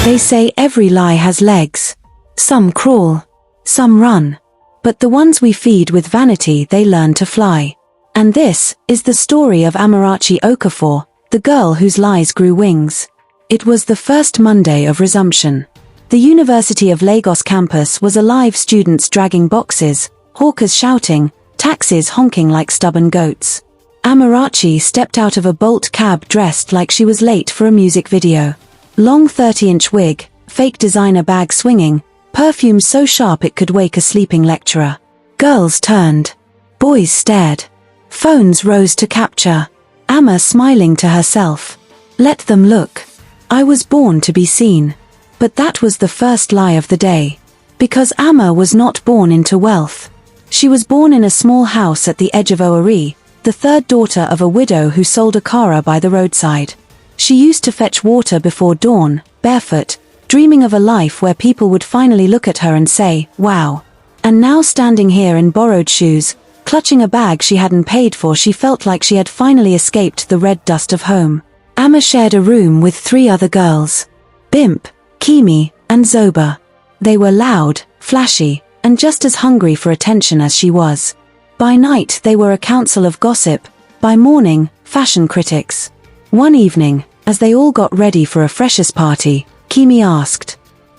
They say every lie has legs. Some crawl, some run. But the ones we feed with vanity, they learn to fly. And this is the story of Amarachi Okafor, the girl whose lies grew wings. It was the first Monday of resumption. The University of Lagos campus was alive, students dragging boxes, hawkers shouting, taxis honking like stubborn goats. Amarachi stepped out of a Bolt cab dressed like she was late for a music video. Long 30-inch wig, fake designer bag swinging, perfume so sharp it could wake a sleeping lecturer. Girls turned. Boys stared. Phones rose to capture. Amma smiling to herself. Let them look. I was born to be seen. But that was the first lie of the day. Because Amma was not born into wealth. She was born in a small house at the edge of Owerri, the third daughter of a widow who sold akara by the roadside. She used to fetch water before dawn, barefoot, dreaming of a life where people would finally look at her and say, wow. And now standing here in borrowed shoes, clutching a bag she hadn't paid for, she felt like she had finally escaped the red dust of home. Amma shared a room with 3 other girls. Bimp, Kimi, and Zoba. They were loud, flashy, and just as hungry for attention as she was. By night they were a council of gossip, by morning, fashion critics. One evening, as they all got ready for a freshers party, Kimi asked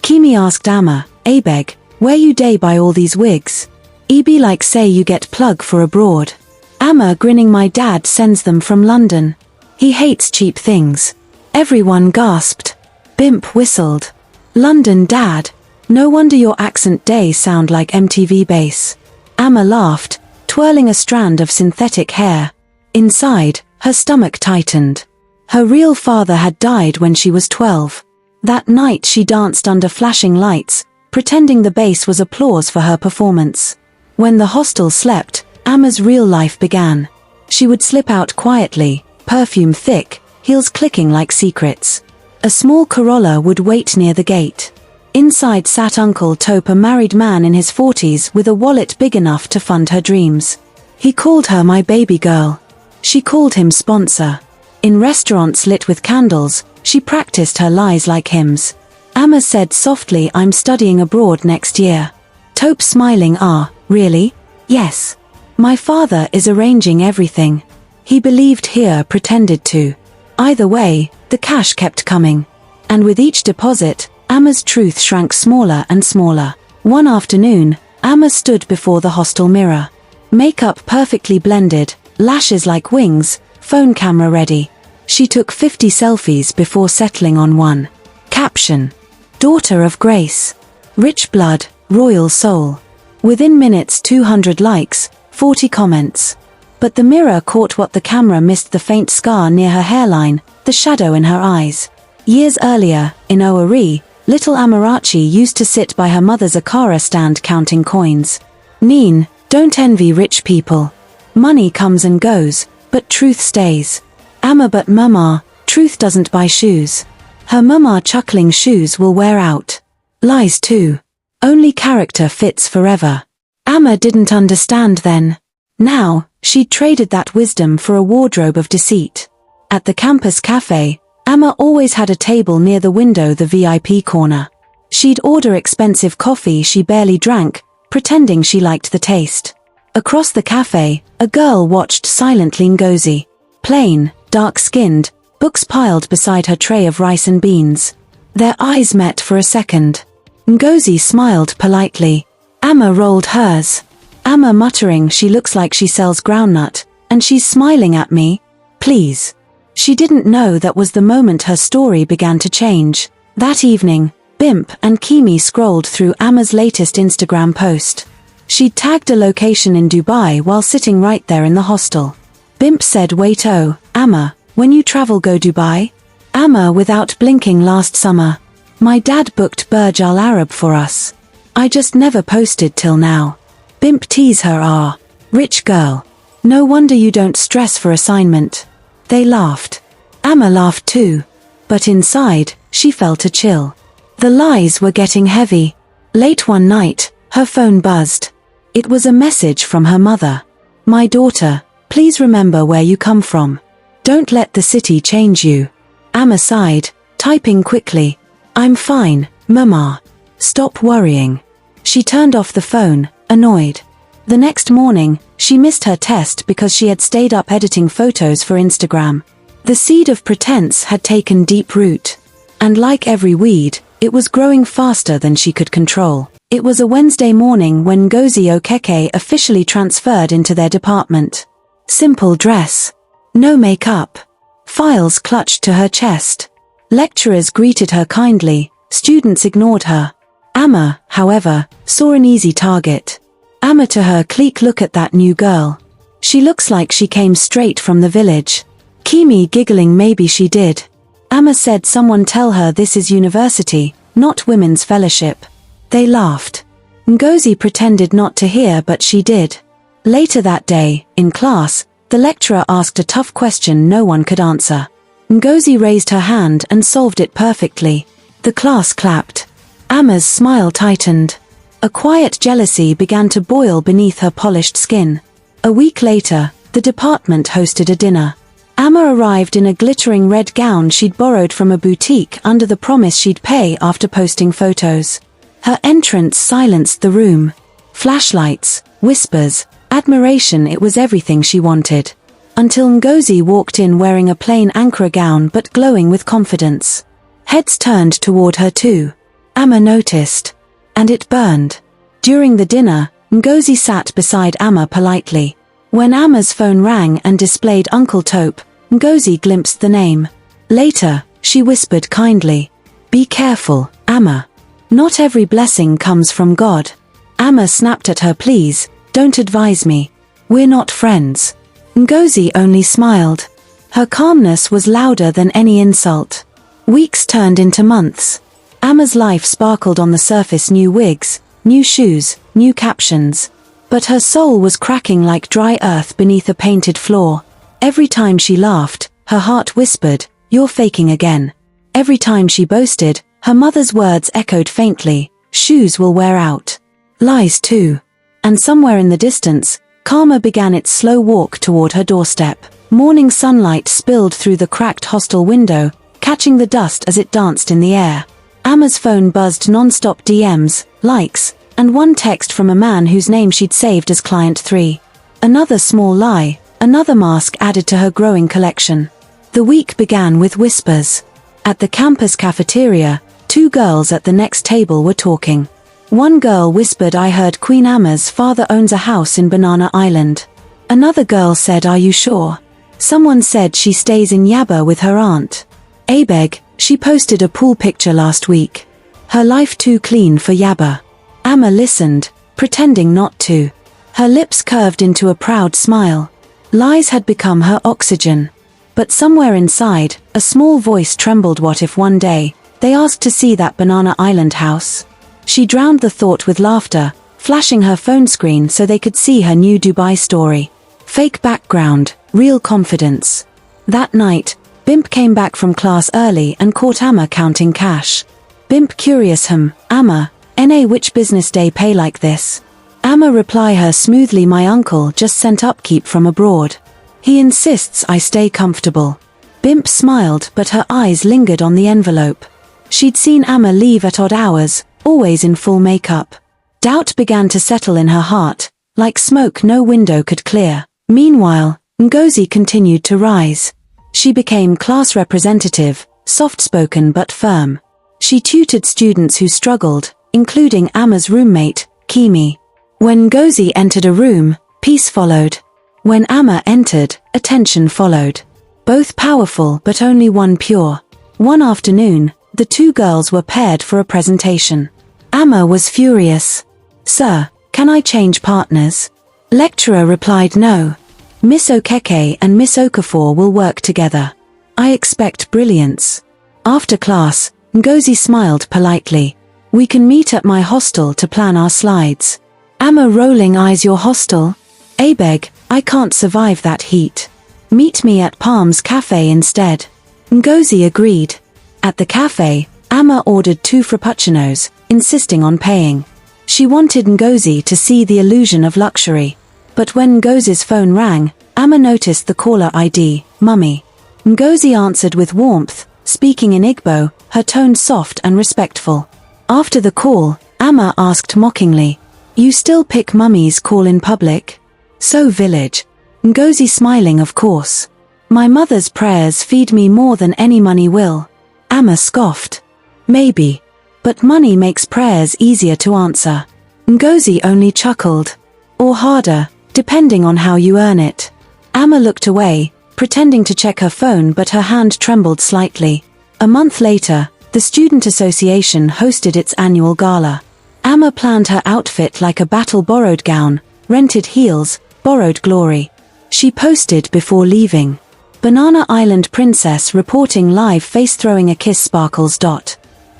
Amma, Abeg, where you day buy all these wigs? E be like say you get plug for abroad. Amma grinning, my dad sends them from London. He hates cheap things. Everyone gasped. Bimp whistled. London, dad? No wonder your accent day sound like MTV bass. Amma laughed, twirling a strand of synthetic hair. Inside, her stomach tightened. Her real father had died when she was 12. That night she danced under flashing lights, pretending the bass was applause for her performance. When the hostel slept, Amma's real life began. She would slip out quietly, perfume thick, heels clicking like secrets. A small Corolla would wait near the gate. Inside sat Uncle Tope, a married man in his 40s with a wallet big enough to fund her dreams. He called her my baby girl. She called him sponsor. In restaurants lit with candles, she practiced her lies like hymns. Amma said softly, I'm studying abroad next year. Tope smiling, ah, really? Yes. My father is arranging everything. He believed here, pretended to. Either way, the cash kept coming. And with each deposit, Amma's truth shrank smaller and smaller. One afternoon, Amma stood before the hostel mirror. Makeup perfectly blended, lashes like wings, phone camera ready. She took 50 selfies before settling on one. Caption: Daughter of Grace. Rich blood, royal soul. Within minutes 200 likes, 40 comments. But the mirror caught what the camera missed: the faint scar near her hairline, the shadow in her eyes. Years earlier, in Owerri, little Amarachi used to sit by her mother's akara stand counting coins. Neen, don't envy rich people. Money comes and goes, but truth stays. Amma, but mama, truth doesn't buy shoes. Her mama chuckling, shoes will wear out. Lies too. Only character fits forever. Amma didn't understand then. Now, she'd traded that wisdom for a wardrobe of deceit. At the campus cafe, Amma always had a table near the window, the VIP corner. She'd order expensive coffee she barely drank, pretending she liked the taste. Across the cafe, a girl watched silently. Ngozi. Plain, dark-skinned, books piled beside her tray of rice and beans. Their eyes met for a second. Ngozi smiled politely. Amma rolled hers. Amma muttering, she looks like she sells groundnut, and she's smiling at me. Please. She didn't know that was the moment her story began to change. That evening, Bimp and Kimi scrolled through Amma's latest Instagram post. She'd tagged a location in Dubai while sitting right there in the hostel. Bimp said, wait, oh, Amma, when you travel go Dubai? Amma without blinking, last summer. My dad booked Burj Al Arab for us. I just never posted till now. Bimp tease her, ah, rich girl. No wonder you don't stress for assignment. They laughed. Amma laughed too. But inside, she felt a chill. The lies were getting heavy. Late one night, her phone buzzed. It was a message from her mother. My daughter, please remember where you come from. Don't let the city change you. Amma sighed, typing quickly. I'm fine, Mama. Stop worrying. She turned off the phone, annoyed. The next morning, she missed her test because she had stayed up editing photos for Instagram. The seed of pretense had taken deep root. And like every weed, it was growing faster than she could control. It was a Wednesday morning when Ngozi Okeke officially transferred into their department. Simple dress. No makeup. Files clutched to her chest. Lecturers greeted her kindly, students ignored her. Amma, however, saw an easy target. Amma to her clique, look at that new girl. She looks like she came straight from the village. Kimi giggling, maybe she did. Amma said, someone tell her this is university, not women's fellowship. They laughed. Ngozi pretended not to hear, but she did. Later that day, in class, the lecturer asked a tough question no one could answer. Ngozi raised her hand and solved it perfectly. The class clapped. Amma's smile tightened. A quiet jealousy began to boil beneath her polished skin. A week later, the department hosted a dinner. Amma arrived in a glittering red gown she'd borrowed from a boutique under the promise she'd pay after posting photos. Her entrance silenced the room. Flashlights, whispers, admiration, it was everything she wanted. Until Ngozi walked in wearing a plain Ankara gown but glowing with confidence. Heads turned toward her too. Amma noticed. And it burned. During the dinner, Ngozi sat beside Amma politely. When Amma's phone rang and displayed Uncle Tope, Ngozi glimpsed the name. Later, she whispered kindly. Be careful, Amma. Not every blessing comes from God. Amma snapped at her, please, don't advise me. We're not friends. Ngozi only smiled. Her calmness was louder than any insult. Weeks turned into months. Amma's life sparkled on the surface, new wigs, new shoes, new captions. But her soul was cracking like dry earth beneath a painted floor. Every time she laughed, her heart whispered, you're faking again. Every time she boasted, her mother's words echoed faintly, shoes will wear out. Lies too. And somewhere in the distance, Karma began its slow walk toward her doorstep. Morning sunlight spilled through the cracked hostel window, catching the dust as it danced in the air. Amma's phone buzzed non-stop, DMs, likes, and one text from a man whose name she'd saved as Client 3. Another small lie, another mask added to her growing collection. The week began with whispers. At the campus cafeteria, two girls at the next table were talking. One girl whispered, I heard Queen Amma's father owns a house in Banana Island. Another girl said, are you sure? Someone said she stays in Yaba with her aunt. Abeg, she posted a pool picture last week. Her life too clean for Yaba. Amma listened, pretending not to. Her lips curved into a proud smile. Lies had become her oxygen. But somewhere inside, a small voice trembled. What if one day, they asked to see that Banana Island house? She drowned the thought with laughter, flashing her phone screen so they could see her new Dubai story. Fake background, real confidence. That night, Bimp came back from class early and caught Amma counting cash. Bimp curious, Amma, NA which business day pay like this? Amma reply her smoothly, my uncle just sent upkeep from abroad. He insists I stay comfortable. Bimp smiled, but her eyes lingered on the envelope. She'd seen Amma leave at odd hours, always in full makeup. Doubt began to settle in her heart, like smoke no window could clear. Meanwhile, Ngozi continued to rise. She became class representative, soft-spoken but firm. She tutored students who struggled, including Amma's roommate, Kimi. When Ngozi entered a room, peace followed. When Amma entered, attention followed. Both powerful but only one pure. One afternoon, the two girls were paired for a presentation. Amma was furious. Sir, can I change partners? Lecturer replied, no. Miss Okeke and Miss Okafor will work together. I expect brilliance. After class, Ngozi smiled politely. We can meet at my hostel to plan our slides. Amma rolling eyes, your hostel? Abeg, I can't survive that heat. Meet me at Palms Cafe instead. Ngozi agreed. At the cafe, Amma ordered 2 frappuccinos, insisting on paying. She wanted Ngozi to see the illusion of luxury. But when Ngozi's phone rang, Amma noticed the caller ID, Mummy. Ngozi answered with warmth, speaking in Igbo, her tone soft and respectful. After the call, Amma asked mockingly, "You still pick mummy's call in public?" "So village." Ngozi smiling, "Of course. My mother's prayers feed me more than any money will." Amma scoffed. "Maybe. But money makes prayers easier to answer." Ngozi only chuckled. "Or harder, depending on how you earn it." Amma looked away, pretending to check her phone, but her hand trembled slightly. A month later, the Student Association hosted its annual gala. Amma planned her outfit like a battle-borrowed gown, rented heels, borrowed glory. She posted before leaving. Banana Island Princess reporting live, face throwing a kiss sparkles.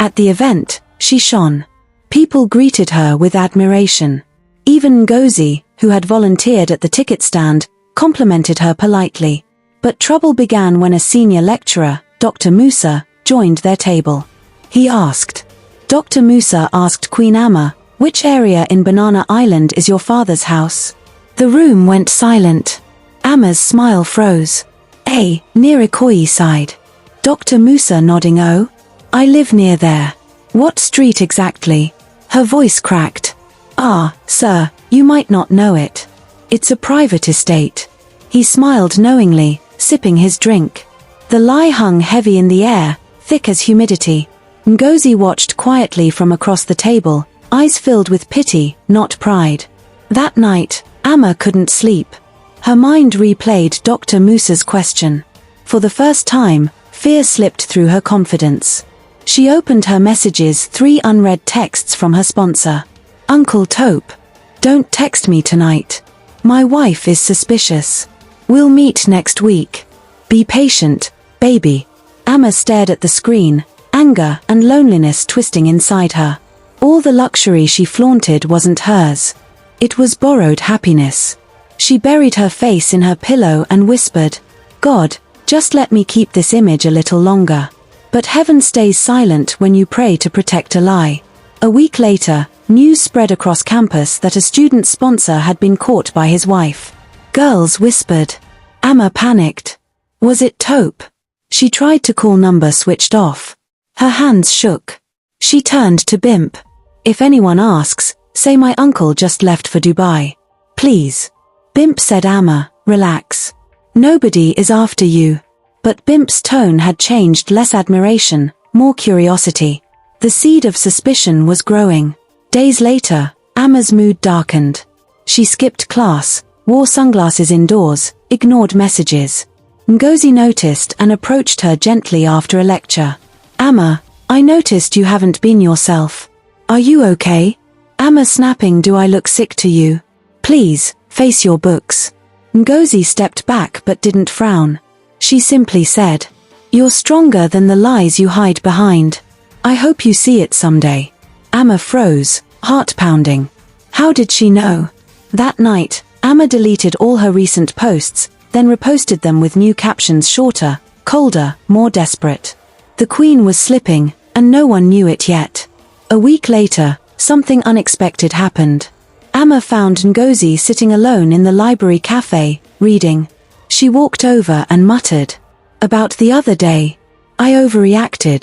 At the event, she shone. People greeted her with admiration. Even Ngozi, who had volunteered at the ticket stand, complimented her politely. But trouble began when a senior lecturer, Dr. Musa, joined their table. He asked. Dr. Musa asked Queen Amma, "Which area in Banana Island is your father's house?" The room went silent. Amma's smile froze. Near Ikoyi side." Dr. Musa nodding. "Oh? I live near there." "What street exactly?" Her voice cracked. "Ah, sir, you might not know it. It's a private estate." He smiled knowingly, sipping his drink. The lie hung heavy in the air, thick as humidity. Ngozi watched quietly from across the table, eyes filled with pity, not pride. That night, Amma couldn't sleep. Her mind replayed Dr. Musa's question. For the first time, fear slipped through her confidence. She opened her messages, 3 unread texts from her sponsor. "Uncle Taupe. Don't text me tonight. My wife is suspicious. We'll meet next week. Be patient, baby." Amma stared at the screen, anger and loneliness twisting inside her. All the luxury she flaunted wasn't hers. It was borrowed happiness. She buried her face in her pillow and whispered, "God, just let me keep this image a little longer." But heaven stays silent when you pray to protect a lie. A week later, news spread across campus that a student sponsor had been caught by his wife. Girls whispered. Amma panicked. Was it Taupe? She tried to call, number switched off. Her hands shook. She turned to Bimp. "If anyone asks, say my uncle just left for Dubai. Please." Bimp said. "Amma, relax. Nobody is after you." But Bimp's tone had changed, less admiration, more curiosity. The seed of suspicion was growing. Days later, Amma's mood darkened. She skipped class, wore sunglasses indoors, ignored messages. Ngozi noticed and approached her gently after a lecture. "Amma, I noticed you haven't been yourself. Are you okay?" Amma snapping. "Do I look sick to you? Please, face your books." Ngozi stepped back but didn't frown. She simply said, "You're stronger than the lies you hide behind. I hope you see it someday." Amma froze, heart pounding. How did she know? That night, Amma deleted all her recent posts, then reposted them with new captions, shorter, colder, more desperate. The queen was slipping, and no one knew it yet. A week later, something unexpected happened. Amma found Ngozi sitting alone in the library cafe, reading. She walked over and muttered, "About the other day. I overreacted."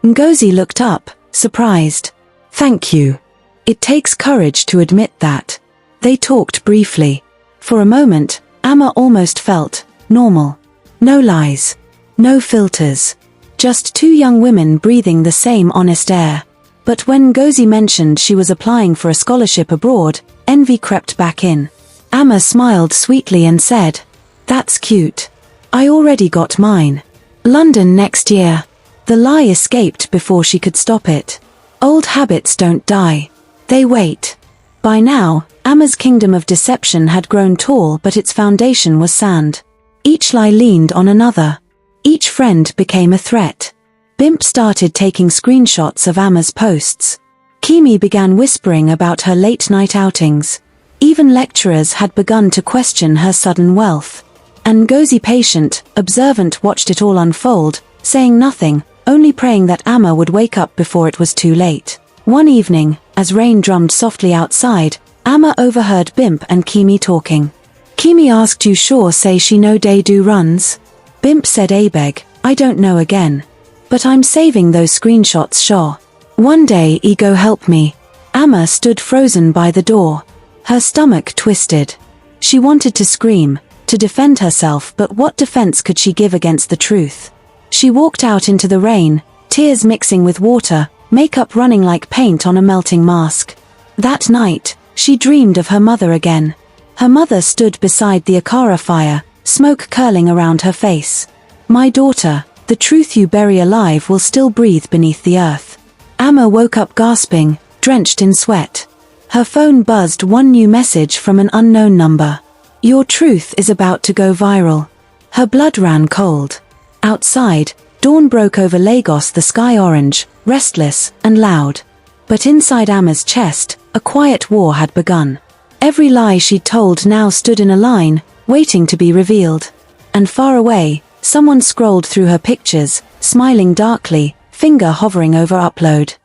Ngozi looked up, surprised. "Thank you. It takes courage to admit that." They talked briefly. For a moment, Amma almost felt normal. No lies. No filters. Just 2 young women breathing the same honest air. But when Ngozi mentioned she was applying for a scholarship abroad, envy crept back in. Amma smiled sweetly and said, "That's cute. I already got mine. London next year." The lie escaped before she could stop it. Old habits don't die. They wait. By now, Amma's kingdom of deception had grown tall, but its foundation was sand. Each lie leaned on another. Each friend became a threat. Bimp started taking screenshots of Amma's posts. Kimi began whispering about her late-night outings. Even lecturers had begun to question her sudden wealth. And Ngozi, patient, observant, watched it all unfold, saying nothing, only praying that Amma would wake up before it was too late. One evening, as rain drummed softly outside, Amma overheard Bimp and Kimi talking. Kimi asked, "You sure say she no day do runs?" Bimp said, "Abeg, I don't know again." But I'm saving those screenshots, sure. One day, ego help me. Amma stood frozen by the door. Her stomach twisted. She wanted to scream, to defend herself, but what defense could she give against the truth? She walked out into the rain, tears mixing with water, makeup running like paint on a melting mask. That night, she dreamed of her mother again. Her mother stood beside the Akara fire, smoke curling around her face. My daughter, the truth you bury alive will still breathe beneath the earth. Amma woke up gasping, drenched in sweat. Her phone buzzed one new message from an unknown number. Your truth is about to go viral. Her blood ran cold. Outside, dawn broke over Lagos, the sky orange, restless and loud. But inside Amma's chest, a quiet war had begun. Every lie she'd told now stood in a line, waiting to be revealed. And far away, someone scrolled through her pictures, smiling darkly, finger hovering over upload.